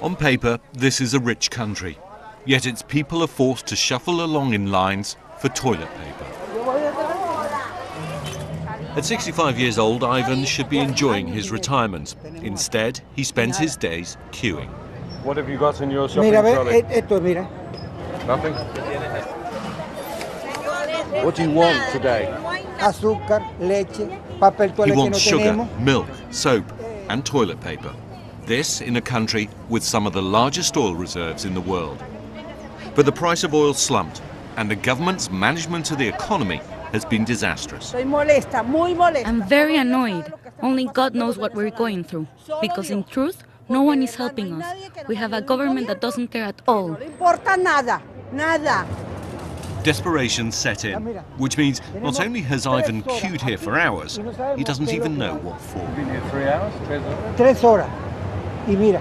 On paper, this is a rich country, yet its people are forced to shuffle along in lines for toilet paper. At 65 years old, Ivan should be enjoying his retirement. Instead, he spends his days queuing. What have you got in your shopping trolley? Nothing? What do you want today? Azúcar, leche, papel toalete. He wants sugar, milk, soap and toilet paper. This in a country with some of the largest oil reserves in the world. But the price of oil slumped and the government's management of the economy has been disastrous. I'm very annoyed. Only God knows what we're going through. Because in truth, no one is helping us. We have a government that doesn't care at all. Desperation set in, which means not only has Ivan queued here for hours, he doesn't even know what for. You've been here 3 hours? 3 horas. Y mira.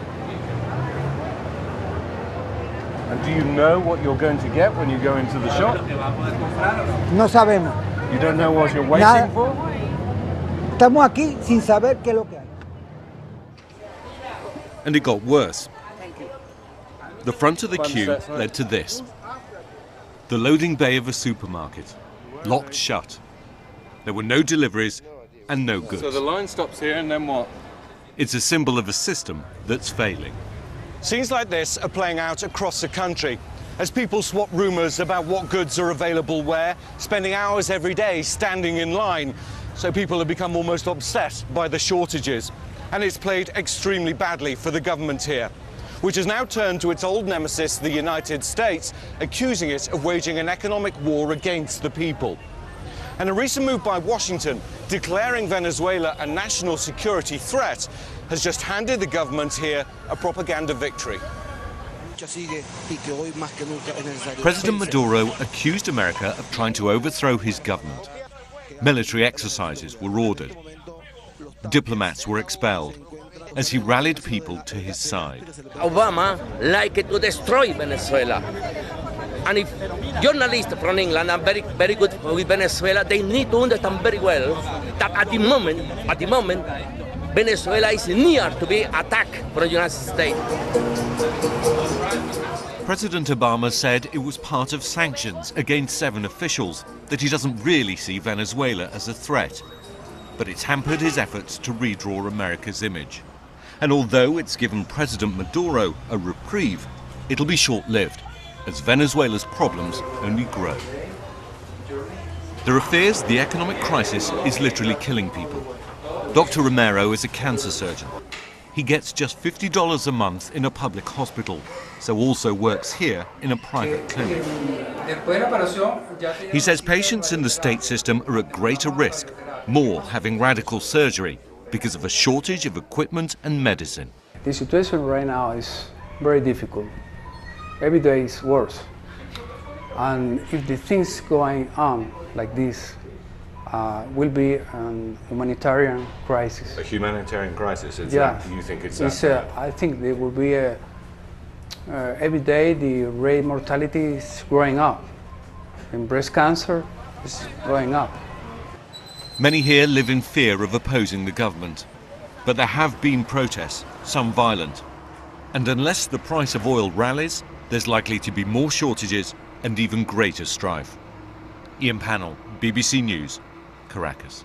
And do you know what you're going to get when you go into the shop? No sabemos. You don't know what you're waiting for? Estamos aquí sin saber qué es lo que hay. And it got worse. The front of the queue led to this. The loading bay of a supermarket, locked shut. There were no deliveries and no goods. So the line stops here and then what? It's a symbol of a system that's failing. Scenes like this are playing out across the country as people swap rumours about what goods are available where, spending hours every day standing in line. So people have become almost obsessed by the shortages. And it's played extremely badly for the government here, which has now turned to its old nemesis, the United States, accusing it of waging an economic war against the people. And a recent move by Washington, declaring Venezuela a national security threat, has just handed the government here a propaganda victory. President Maduro accused America of trying to overthrow his government. Military exercises were ordered. Diplomats were expelled as he rallied people to his side. Obama liked to destroy Venezuela. And if journalists from England are very good with Venezuela, they need to understand very well that at the moment, Venezuela is near to be attacked from the United States. President Obama said it was part of sanctions against 7 officials, that he doesn't really see Venezuela as a threat. But it's hampered his efforts to redraw America's image. And although it's given President Maduro a reprieve, it'll be short-lived, as Venezuela's problems only grow. There are fears the economic crisis is literally killing people. Dr. Romero is a cancer surgeon. He gets just $50 a month in a public hospital, so also works here in a private clinic. He says patients in the state system are at greater risk, more having radical surgery, because of a shortage of equipment and medicine. The situation right now is very difficult. Every day is worse. And if the things going on like this, will be a humanitarian crisis. A humanitarian crisis? You think it's that? I think there will be every day the rate mortality is growing up. And breast cancer is going up. Many here live in fear of opposing the government. But there have been protests, some violent. And unless the price of oil rallies, there's likely to be more shortages and even greater strife. Ian Pannell, BBC News, Caracas.